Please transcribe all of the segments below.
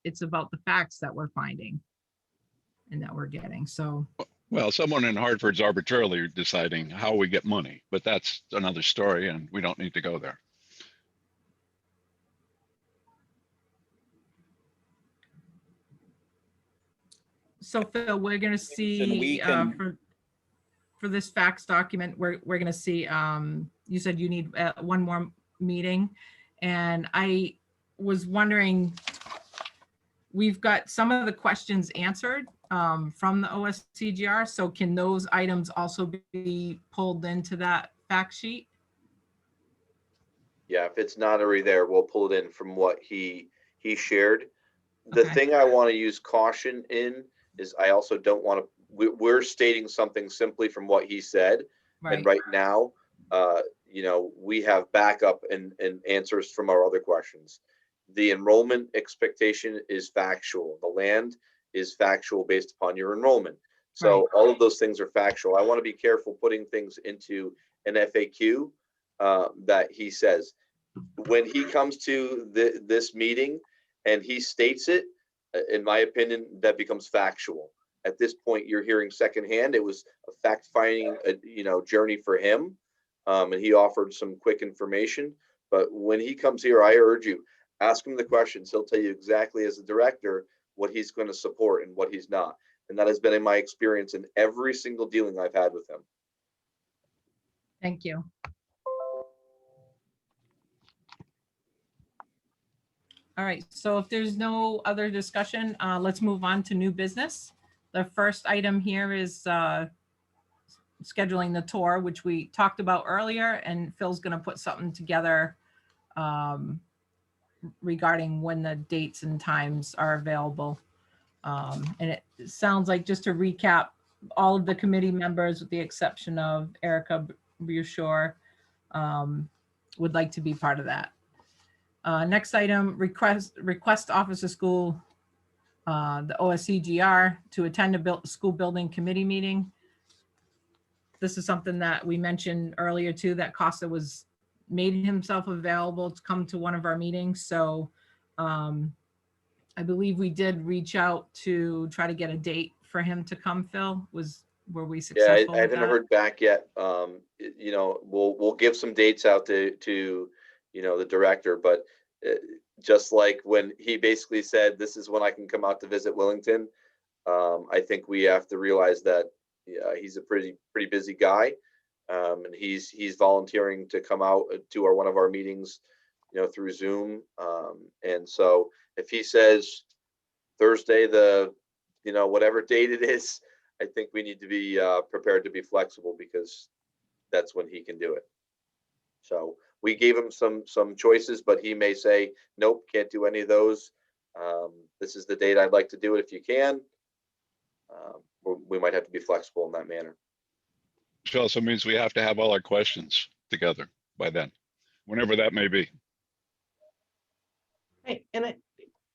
it's about the facts that we're finding and that we're getting. So, Well, someone in Hartford's arbitrarily deciding how we get money, but that's another story and we don't need to go there. so Phil, we're going to see for this facts document, we're going to see, you said you need one more meeting. And I was wondering, we've got some of the questions answered from the OSCGR. So can those items also be pulled into that fact sheet? Yeah, if it's not already there, we'll pull it in from what he shared. The Okay. thing I want to use caution in is I also don't want to, we're stating something simply from what he said. Right. And right now, you know, we have backup and answers from our other questions. The enrollment expectation is factual. The land is factual based upon your enrollment. So Right. all of those things are factual. I want to be careful putting things into an FAQ that he says. When he comes to this meeting and he states it, in my opinion, that becomes factual. At this point, you're hearing secondhand. It was a fact-finding, you know, journey for him, and he offered some quick information. But when he comes here, I urge you, ask him the questions. He'll tell you exactly as a director what he's going to support and what he's not. And that has been in my experience in every single dealing I've had with him. Thank you. All right, so if there's no other discussion, let's move on to new business. The first item here is scheduling the tour, which we talked about earlier, and Phil's going to put something together regarding when the dates and times are available. And it sounds like, just to recap, all of the committee members, with the exception of Erica Bushore, would like to be part of that. Next item, request Office of School, the OSCGR, to attend a school building committee meeting. This is something that we mentioned earlier too, that Costa was made himself available to come to one of our meetings. So I believe we did reach out to try to get a date for him to come. Phil, were we successful? Yeah, I haven't heard back yet. You know, we'll give some dates out to you know, the director, but just like when he basically said, this is when I can come out to visit Willington. I think we have to realize that he's a pretty busy guy, and he's volunteering to come out to one of our meetings, you know, through Zoom. And so if he says Thursday, you know, whatever date it is, I think we need to be prepared to be flexible, because that's when he can do it. So we gave him some choices, but he may say, nope, can't do any of those. This is the date I'd like to do it if you can. We might have to be flexible in that manner. Which also means we have to have all our questions together by then, whenever that may be. Right. And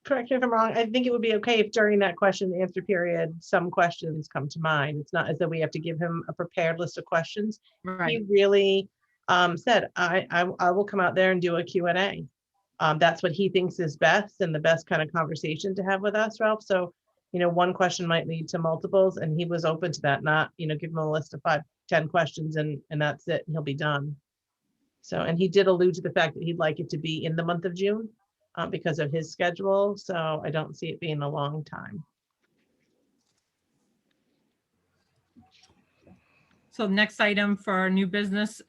correct me if I'm wrong, I think it would be okay if during that question and answer period, some questions come to mind. It's not as though we have to give him a prepared list of questions. Right. He really said, I will come out there and do a Q&A. That's what he thinks is best and the best kind of conversation to have with us, Ralph. So, you know, one question might lead to multiples, and he was open to that, not, you know, give him a list of 5-10 questions and that's it, and he'll be done. So, and he did allude to the fact that he'd like it to be in the month of June because of his schedule. So I don't see it being a long time. So next item for new business,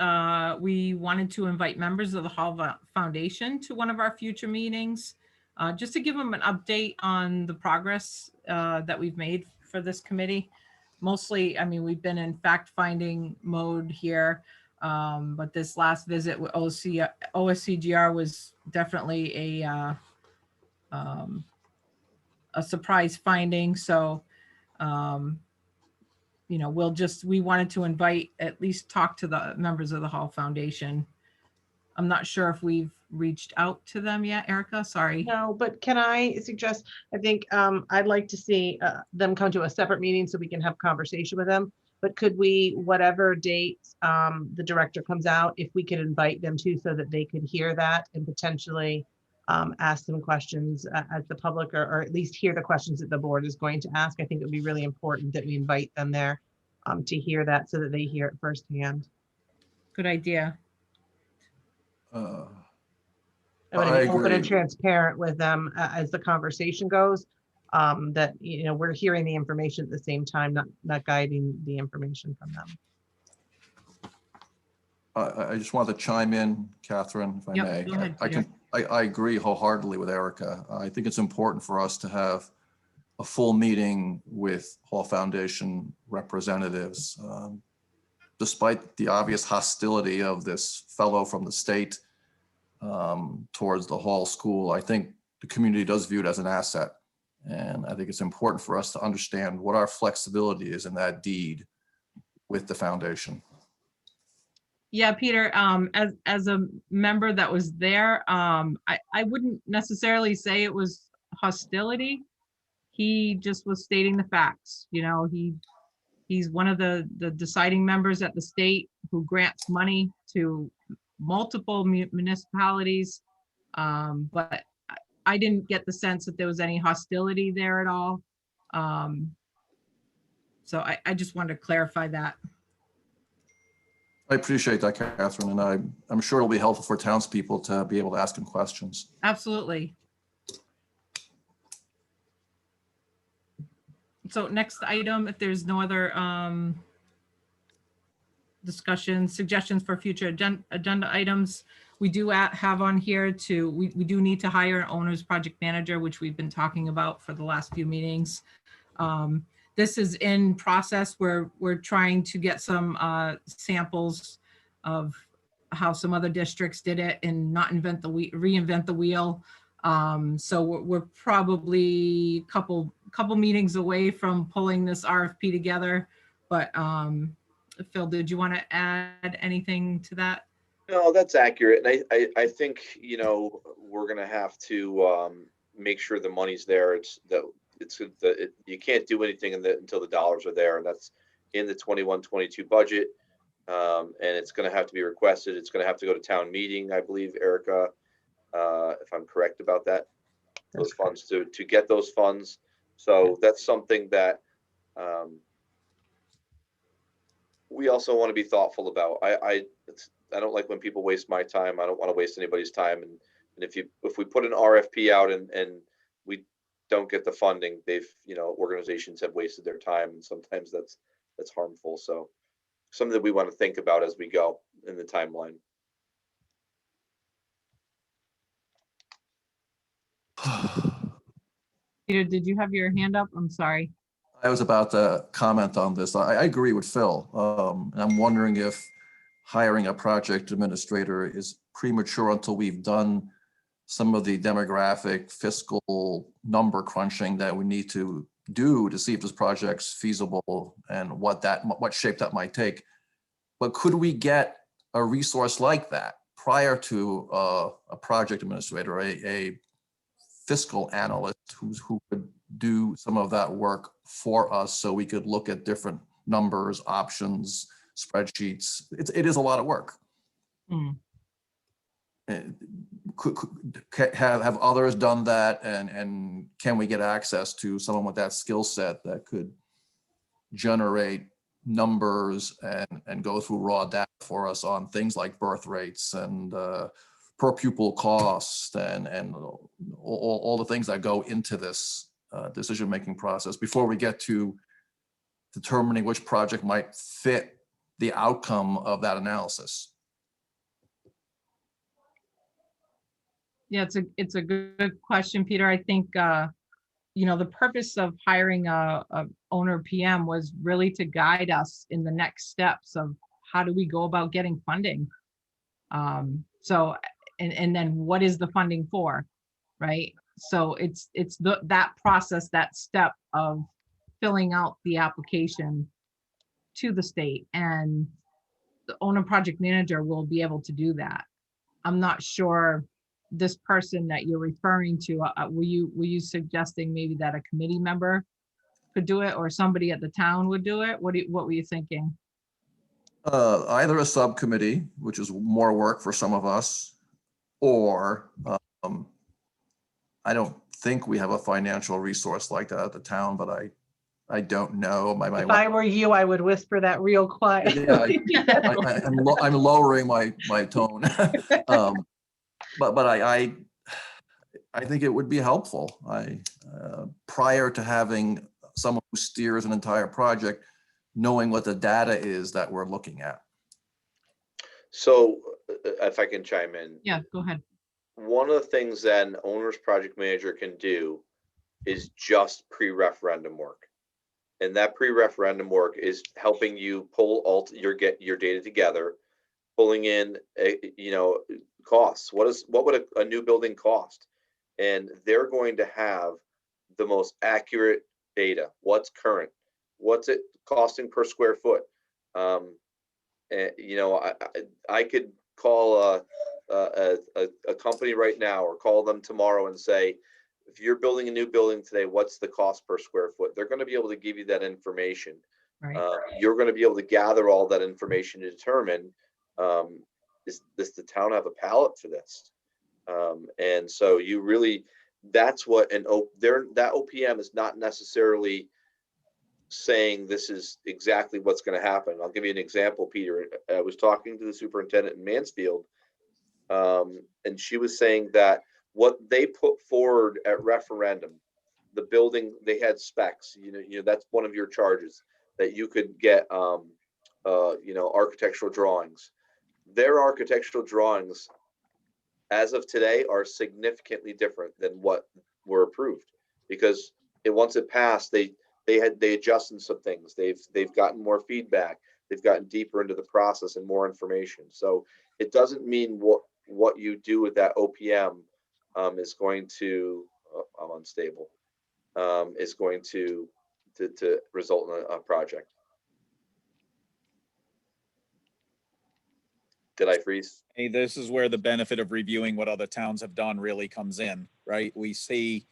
we wanted to invite members of the Hall Foundation to one of our future meetings, just to give them an update on the progress that we've made for this committee. Mostly, I mean, we've been in fact-finding mode here, but this last visit with OSCGR was definitely a surprise finding. So, you know, we wanted to invite, at least talk to the members of the Hall Foundation. I'm not sure if we've reached out to them yet, Erica, sorry. No, but can I suggest, I think I'd like to see them come to a separate meeting so we can have conversation with them. But could we, whatever date the director comes out, if we could invite them to, so that they could hear that and potentially ask some questions as the public, or at least hear the questions that the board is going to ask. I think it would be really important that we invite them there to hear that, so that they hear it firsthand. Good idea. I want to I be open and agree. transparent with them as the conversation goes. That, you know, we're hearing the information at the same time, not guiding the information from them. I just wanted to chime in, Catherine, if I Yep, may. go ahead, I Peter. can, I agree wholeheartedly with Erica. I think it's important for us to have a full meeting with Hall Foundation representatives. Despite the obvious hostility of this fellow from the state towards the Hall School, I think the community does view it as an asset. And I think it's important for us to understand what our flexibility is in that deed with the foundation. Yeah, Peter, as a member that was there, I wouldn't necessarily say it was hostility. He just was stating the facts. You know, he's one of the deciding members at the state who grants money to multiple municipalities. But I didn't get the sense that there was any hostility there at all. So I just wanted to clarify that. I appreciate that, Catherine, and I'm sure it'll be helpful for townspeople to be able to ask him questions. Absolutely. So next item, if there's no other discussion, suggestions for future agenda items, we do have on here we do need to hire an owner's project manager, which we've been talking about for the last few meetings. This is in process where we're trying to get some samples of how some other districts did it and not reinvent the wheel. So we're probably a couple meetings away from pulling this RFP together. But Phil, did you want to add anything to that? No, that's accurate. And I think, you know, we're going to have to make sure the money's there. You can't do anything until the dollars are there. And that's in the 21-22 budget. And it's going to have to be requested. It's going to have to go to town meeting, I believe, Erica, if I'm correct about that, those funds to get those funds. So that's something that we also want to be thoughtful about. I don't like when people waste my time. I don't want to waste anybody's time. And if we put an RFP out and we don't get the funding, organizations have wasted their time, and sometimes that's harmful. So something that we want to think about as we go in the timeline. Peter, did you have your hand up? I'm sorry. I was about to comment on this. I agree with Phil. And I'm wondering if hiring a project administrator is premature until we've done some of the demographic fiscal number crunching that we need to do to see if this project's feasible and what shape that might take. But could we get a resource like that prior to a project administrator, a fiscal analyst who could do some of that work for us, so we could look at different numbers, options, spreadsheets? It is a lot of work. Have others done that, and can we get access to someone with that skill set that could generate numbers and go through raw data for us on things like birth rates and per pupil cost and all the things that go into this decision-making process before we get to determining which project might fit the outcome of that analysis? Yeah, it's a good question, Peter. I think the purpose of hiring a owner PM was really to guide us in the next steps of how do we go about getting funding. So then what is the funding for, right? So it's that process, that step of filling out the application to the state, and the owner project manager will be able to do that. I'm not sure this person that you're referring to, were you suggesting maybe that a committee member could do it, or somebody at the town would do it? What were you thinking? Either a subcommittee, which is more work for some of us, or I don't think we have a financial resource like that at the town, but I don't know. If I were you, I would whisper that real quiet. Yeah, I'm lowering my tone. But I think it would be helpful. Prior to having someone who steers an entire project, knowing what the data is that we're looking at. So if I can chime in, Yeah, go ahead. one of the things that an owner's project manager can do is just pre-referendum work. And that pre-referendum work is helping you pull your data together, pulling in, costs. What would a new building cost? And they're going to have the most accurate data. What's current? What's it costing per square foot? And, I could call a company right now or call them tomorrow and say, if you're building a new building today, what's the cost per square foot? They're going to be able to give you that information. Right. You're going to be able to gather all that information to determine, does the town have a palette for this? And so you really, that's what that OPM is not necessarily saying this is exactly what's going to happen. I'll give you an example, Peter. I was talking to the superintendent in Mansfield, and she was saying that what they put forward at referendum, the building, they had specs, that's one of your charges, that you could get, architectural drawings. Their architectural drawings as of today are significantly different than what were approved, because once it passed, they adjusted some things. They've gotten more feedback. They've gotten deeper into the process and more information. So it doesn't mean what you do with that OPM is going to, I'm unstable, is going to result in a project. Did I freeze? Hey, this is where the benefit of reviewing what other towns have done really comes in, right? We see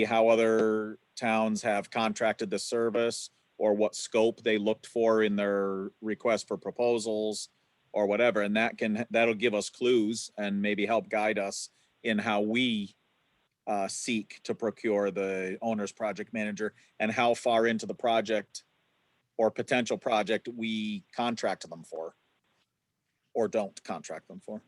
how other towns have contracted the service or what scope they looked for in their request for proposals or whatever. And that'll give us clues and maybe help guide us in how we seek to procure the owner's project manager and how far into the project or potential project we contract them for or don't contract them for.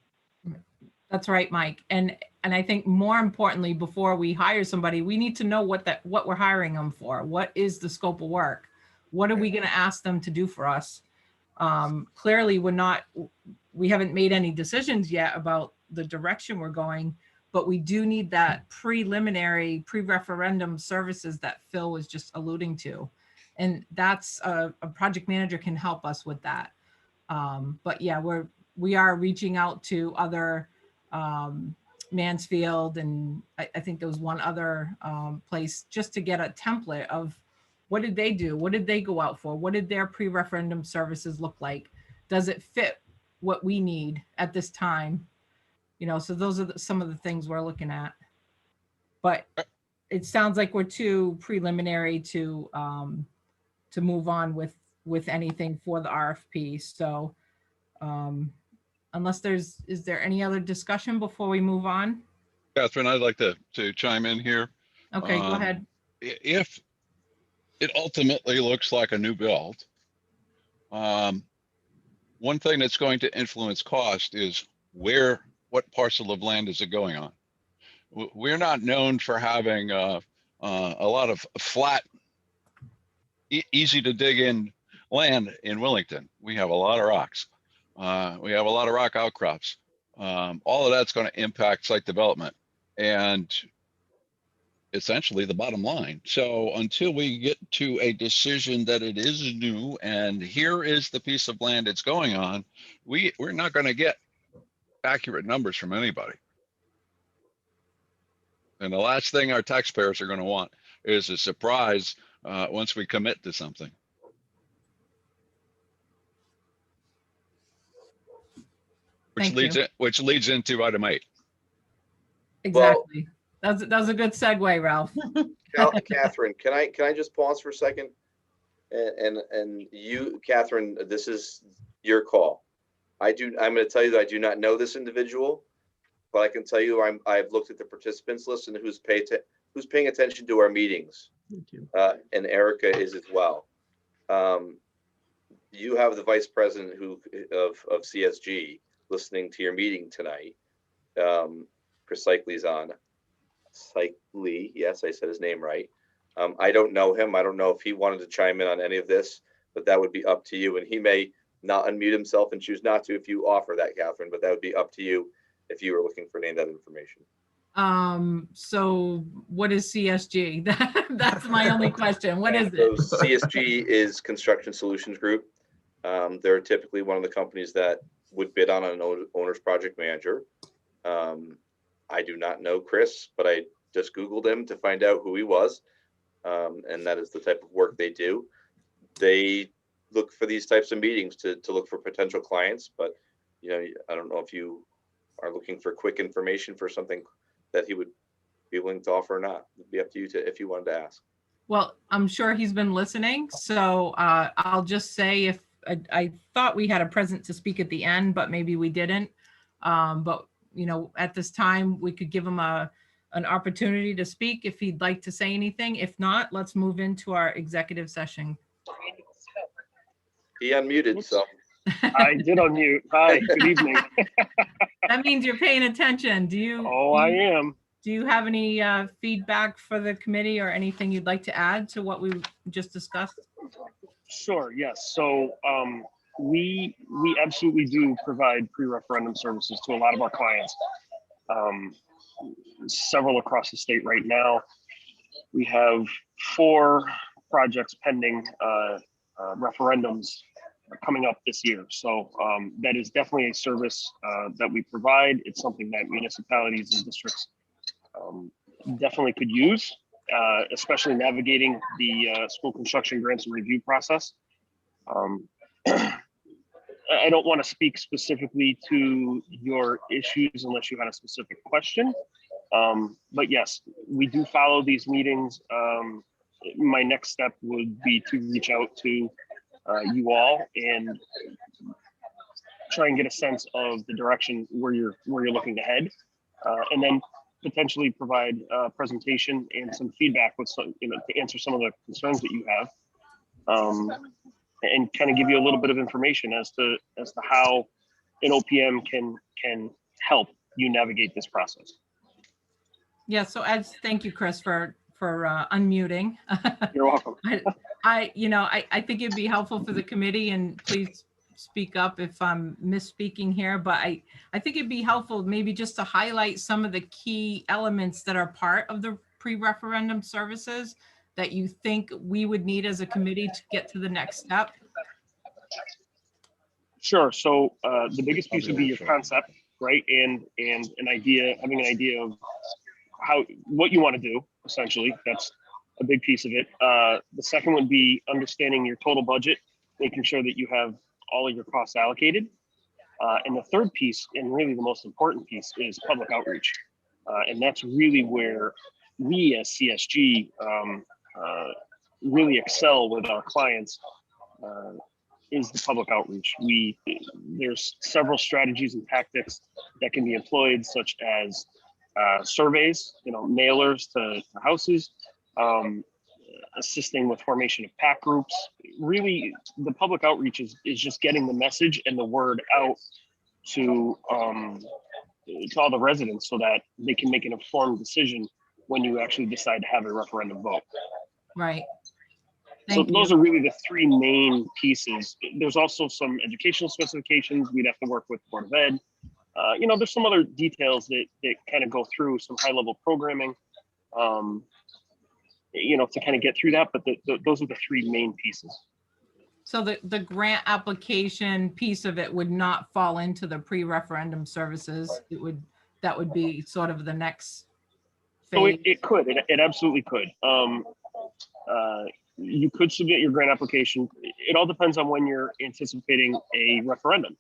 That's right, Mike. And I think more importantly, before we hire somebody, we need to know what we're hiring them for. What is the scope of work? What are we going to ask them to do for us? Clearly, we haven't made any decisions yet about the direction we're going, but we do need that preliminary pre-referendum services that Phil was just alluding to. And that's a project manager can help us with that. But yeah, we are reaching out to other Mansfield, and I think there was one other place just to get a template of what did they do? What did they go out for? What did their pre-referendum services look like? Does it fit what we need at this time? So those are some of the things we're looking at. But it sounds like we're too preliminary to move on with anything for the RFP. So unless is there any other discussion before we move on? Catherine, I'd like to chime in here. Okay, go ahead. If it ultimately looks like a new build, one thing that's going to influence cost is what parcel of land is it going on? We're not known for having a lot of flat, easy to dig in land in Willington. We have a lot of rocks. We have a lot of rock outcrops. All of that's going to impact site development and essentially the bottom line. So until we get to a decision that it is new and here is the piece of land it's going on, we're not going to get accurate numbers from anybody. And the last thing our taxpayers are going to want is a surprise once we commit to something. Which leads into item 8. Exactly. That was a good segue, Ralph. Catherine, can I just pause for a second? And you, Catherine, this is your call. I'm going to tell you that I do not know this individual. but I can tell you I've looked at the participants list and who's paying attention to our meetings. Me too. And Erica is as well. You have the vice president of CSG listening to your meeting tonight. Chris Cycley's on. Cycley, yes, I said his name right. I don't know him. I don't know if he wanted to chime in on any of this, but that would be up to you. And he may not unmute himself and choose not to if you offer that, Catherine, but that would be up to you if you were looking for any of that information. So what is CSG? That's my only question. What is So it? CSG is Construction Solutions Group. They're typically one of the companies that would bid on an owner's project manager. I do not know Chris, but I just Googled him to find out who he was. And that is the type of work they do. They look for these types of meetings to look for potential clients, but you know, I don't know if you are looking for quick information for something that he would be willing to offer or not. It'd be up to you if you wanted to ask. Well, I'm sure he's been listening. So I'll just say if I thought we had a present to speak at the end, but maybe we didn't. But you know, at this time, we could give him an opportunity to speak if he'd like to say anything. If not, let's move into our executive session. He unmuted, so. I did unmute. Hi, good evening. That means you're paying attention. Do you? Oh, I am. Do you have any feedback for the committee or anything you'd like to add to what we just discussed? Sure, yes. So we absolutely do provide pre-referendum services to a lot of our clients. Several across the state right now. We have 4 projects pending referendums coming up this year. So that is definitely a service that we provide. It's something that municipalities and districts definitely could use, especially navigating the school construction grants and review process. I don't want to speak specifically to your issues unless you had a specific question. But yes, we do follow these meetings. My next step would be to reach out to you all and try and get a sense of the direction where you're looking to head, and then potentially provide a presentation and some feedback with some, you know, to answer some of the concerns that you have, and kind of give you a little bit of information as to how an OPM can help you navigate this process. Yeah. So thank you, Chris, for unmuting. You're welcome. I think it'd be helpful for the committee, and please speak up if I'm misspeaking here, but I think it'd be helpful maybe just to highlight some of the key elements that are part of the pre-referendum services that you think we would need as a committee to get to the next step. Sure. So the biggest piece would be your concept, right? And an idea, having an idea of what you want to do, essentially. That's a big piece of it. The second would be understanding your total budget, making sure that you have all of your costs allocated. And the third piece, and really the most important piece, is public outreach. And that's really where we as CSG really excel with our clients, is the public outreach. There's several strategies and tactics that can be employed, such as surveys, mailers to houses, assisting with formation of PAC groups. Really, the public outreach is just getting the message and the word out to all the residents so that they can make an informed decision when you actually decide to have a referendum vote. Right. So those are really the 3 main pieces. There's also some educational specifications we'd have to work with Board of Ed. There's some other details that kind of go through some high level programming, to kind of get through that. But those are the 3 main pieces. So the grant application piece of it would not fall into the pre-referendum services. That would be sort of the next phase. So it could, it absolutely could. You could submit your grant application. It all depends on when you're anticipating a referendum.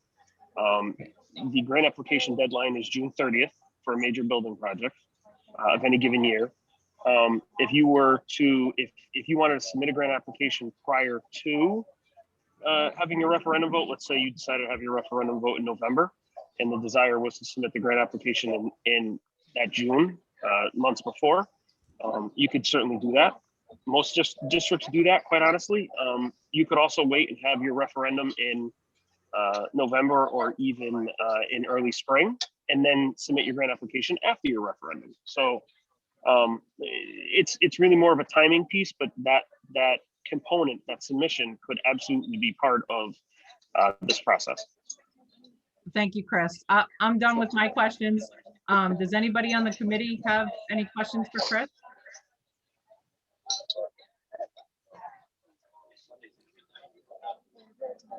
The grant application deadline is June 30th for a major building project of any given year. If you wanted to submit a grant application prior to having your referendum vote, let's say you decided to have your referendum vote in November, and the desire was to submit the grant application in that June, months before, you could certainly do that. Most districts do that, quite honestly. You could also wait and have your referendum in November or even in early spring, and then submit your grant application after your referendum. So it's really more of a timing piece, but that component, that submission, could absolutely be part of this process. Thank you, Chris. I'm done with my questions. Does anybody on the committee have any questions for Chris?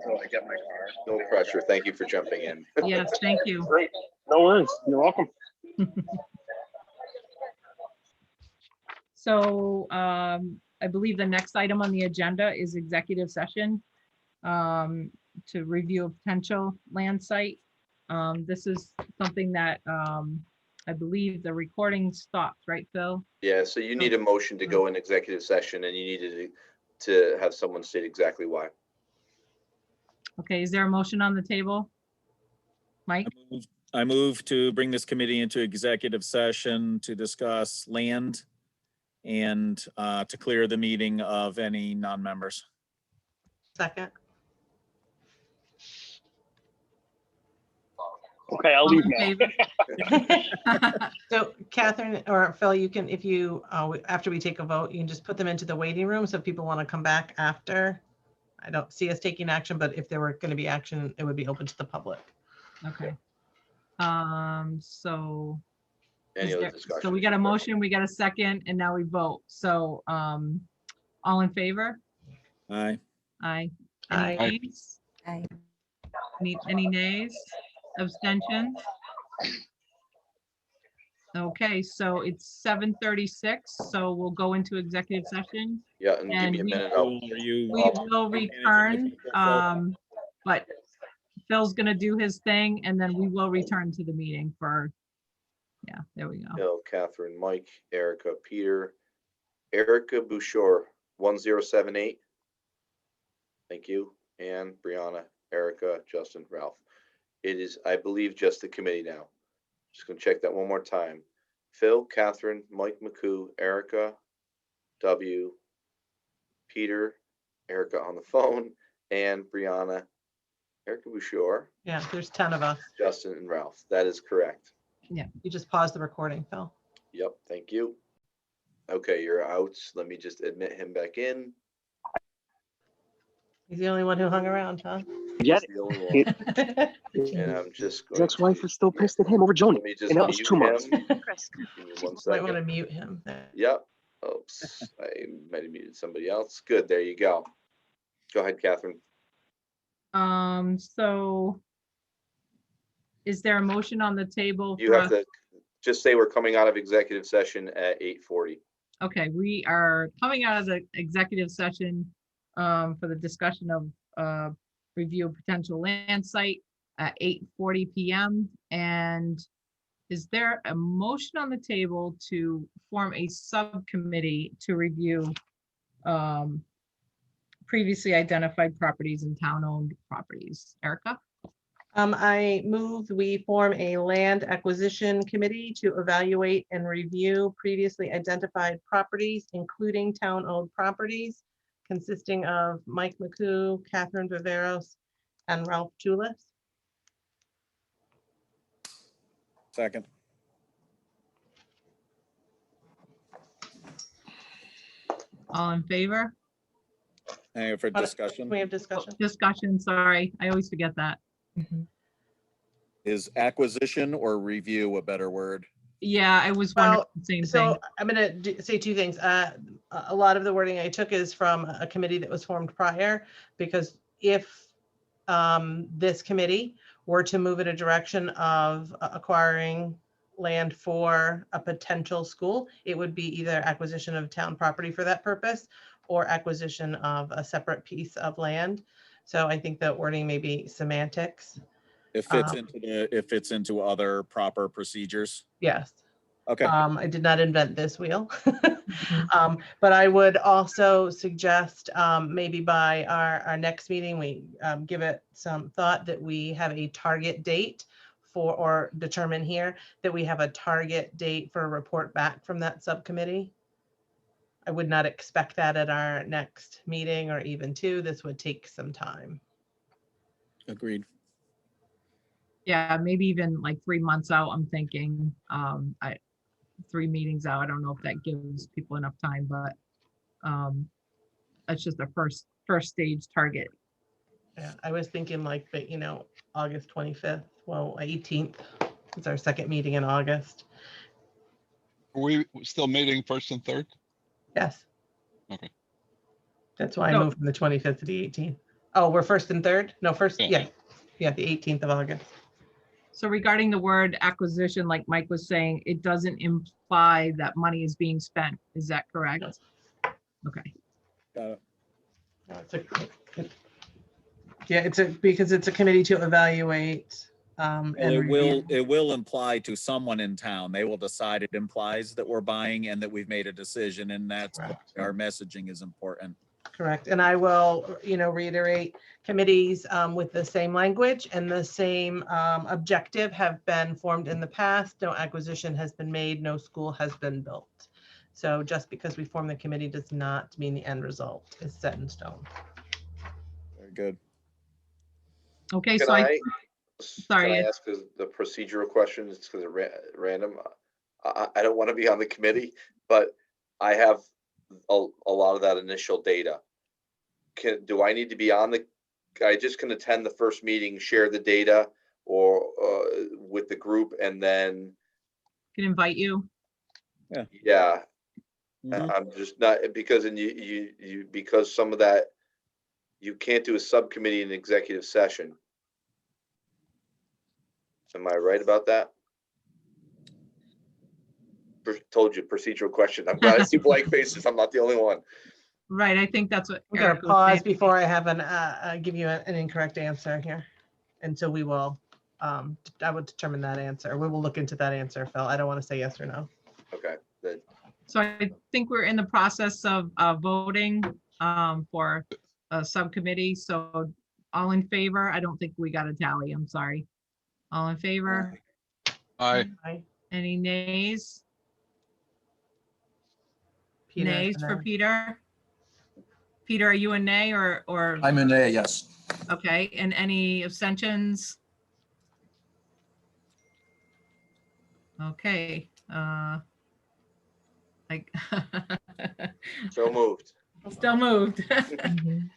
Oh, I got my car. No pressure. Thank you for jumping in. Yes, thank you. Great. No worries. You're welcome. So I believe the next item on the agenda is executive session to review a potential land site. This is something that I believe the recording stopped, right, Phil? Yeah, so you need a motion to go in executive session, and you needed to have someone state exactly why. Okay, is there a motion on the table? Mike? I move to bring this committee into executive session to discuss land and to clear the meeting of any non-members. Second. Okay, I'll All leave in now. favor? So Catherine or Phil, you can, if you, after we take a vote, you can just put them into the waiting room. So if people want to come back after. I don't see us taking action, but if there were going to be action, it would be open to the public. Okay. So. Any is other there- discussion? So we got a motion, we got a second, and now we vote. So all in favor? Aye. Aye. Aye. Any nays? Aye. Any nays? Abstentions? Okay, so it's 7:36, so we'll go into executive session. Yeah, and give and me a we- minute. Phil, are you? We will managing the return, people, Phil? but Phil's gonna do his thing, and then we will return to the meeting for, yeah, there we go. Bill, Catherine, Mike, Erica, Peter, Erica Bouchard, 1078. Thank you. And Brianna, Erica, Justin, Ralph. It is, I believe, just the committee now. Just gonna check that one more time. Phil, Catherine, Mike McCoo, Erica, W, Peter, Erica on the phone, and Brianna, Erica Bouchard, Yeah, there's 10 of us. Justin, and Ralph. That is correct. You just pause the recording, Phil. Yep, thank you. Okay, you're out. Let me just admit him back in. He's the only one who hung around, huh? Get He's the only one. And I'm just going His ex-wife to- is still pissed at him over Joni. Let me just And that was mute 2 months. him. Chris. Give me 1 Might want to second. mute him. Yep. Oops, I might have muted somebody else. Good, there you go. Go ahead, Catherine. So is there a motion on the table? You for have to just say we're coming out of executive session at 8:40. Okay, we are coming out of the executive session for the discussion of review of potential land site at 8:40 PM. And is there a motion on the table to form a subcommittee to review previously identified properties and town-owned properties? Erica? I move we form a land acquisition committee to evaluate and review previously identified properties, including town-owned properties, consisting of Mike McCoo, Catherine Viveros, and Ralph Julis. Second. All in favor? Any for Can discussion? we have discussion? Discussion, sorry, I always forget that. Is acquisition or review a better word? Yeah, I was wondering Well, the same thing. So I'm going to say 2 things. A lot of the wording I took is from a committee that was formed prior, because if this committee were to move in a direction of acquiring land for a potential school, it would be either acquisition of town property for that purpose or acquisition of a separate piece of land. So I think that wording may be semantics. It fits into other proper procedures. Yes. Okay. I did not invent this wheel. But I would also suggest maybe by our next meeting, we give it some thought that we have a target date for, or determine here that we have a target date for a report back from that subcommittee. I would not expect that at our next meeting or even two. This would take some time. Agreed. Yeah, maybe even like 3 months out, I'm thinking, 3 meetings out. I don't know if that gives people enough time, but that's just a first stage target. Yeah, I was thinking like, but August 25th, well, 18th is our second meeting in August. Are we still meeting first and third? Yes. Okay. That's why I So- moved from the 25th to the 18th. Oh, we're first and third? No, first, Yeah. yeah. Yeah, the 18th of August. So regarding the word acquisition, like Mike was saying, it doesn't imply that money is being spent. Is that correct? No. Okay. Got it. Yeah, because it's a committee to evaluate. Well, And it will imply to someone in town. They will decide it implies that we're buying and that we've made a decision, and that's why Correct. our messaging is important. Correct. And I will, reiterate, committees with the same language and the same objective have been formed in the past. No acquisition has been made, no school has been built. So just because we form the committee does not mean the end result is set in stone. Very good. Okay, Can so I sorry. ask the procedural question? It's because random. I don't want to be on the committee, but I have a lot of that initial data. Do I need to be on I just can attend the first meeting, share the data or with the group, and then, can invite you. yeah, Mhm. I'm just not, because because some of that, you can't do a subcommittee in executive session. Am I right about that? Told you, procedural question. I'm glad I see blank faces. I'm not the only one. Right, I think that's what. I'm gonna Eric was pause saying. before I have give you an incorrect answer here. And so we will, I will determine that answer. We will look into that answer, Phil. I don't want to say yes or no. Okay, then So I think we're in the process of voting for a subcommittee. So all in favor? I don't think we got a tally. I'm sorry. All in favor? Aye. Aye. Any nays? Peter is Nays a for nay. Peter? Peter, are you a nay or, I'm an A, yes. okay, and any abstentions? Okay, like, so moved. still moved. Mhm.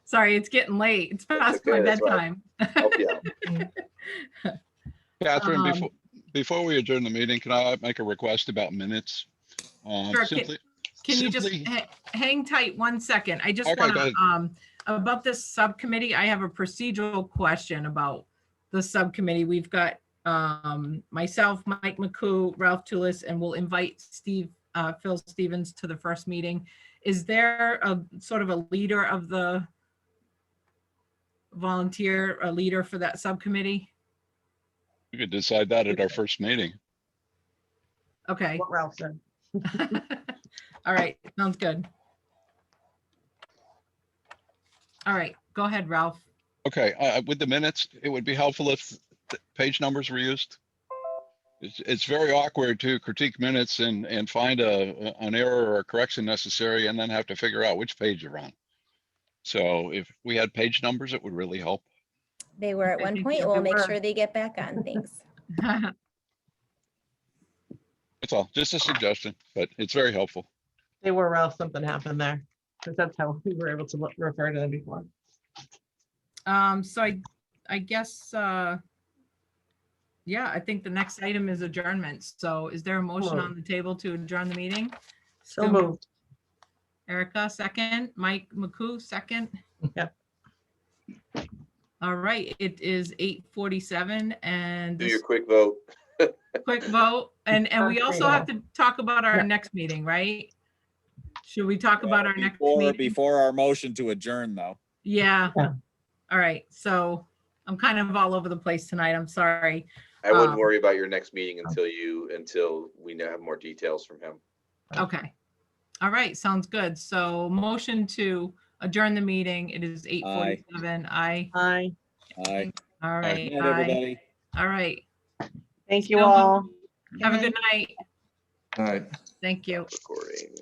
Sorry, it's getting late. It's past my okay, that's why. bedtime. Help you out. Catherine, before we adjourn the meeting, can I make a request about minutes? Sure, Simply, Can you just simply- hang tight 1 second? I just Okay, want go to, ahead. about this subcommittee, I have a procedural question about the subcommittee. We've got myself, Mike McCoo, Ralph Tulis, and we'll invite Phil Stevens to the first meeting. Is there a sort of a leader of the volunteer, a leader for that subcommittee? we could decide that at our first meeting. Okay. What Ralph said. All right, sounds good. All right, go ahead, Ralph. Okay, with the minutes, it would be helpful if the page numbers were used. It's very awkward to critique minutes and find an error or a correction necessary and then have to figure out which page you're on. So if we had page numbers, it would really help. They were at Okay, one thank point. you. We'll They make were. sure they get back on. Thanks. That's all, just a suggestion, but it's very helpful. They were Ralph, something happened there. Because that's how we were able to refer to them before. So I guess, yeah, I think the next item is adjournment. So is there a motion on the table to adjourn the meeting? So moved. Erica, second. Mike McCoo, second. Yep. All right, it is 8:47 and Do your this quick vote. quick vote. And we also have to talk about our Yeah. next meeting, right? Should we talk about our next meeting? Before our motion to adjourn, though. Yeah. Yeah. All right, so I'm kind of all over the place tonight. I'm sorry. I wouldn't Um, worry about your next meeting until we now have more details from him. Okay. All right, sounds good. So motion to adjourn the meeting. It is 8:47. Aye. Aye. Aye. All right. Good night, Aye. everybody. All right. Thank you Still- all. Have a good night. All right. Thank you. Recording.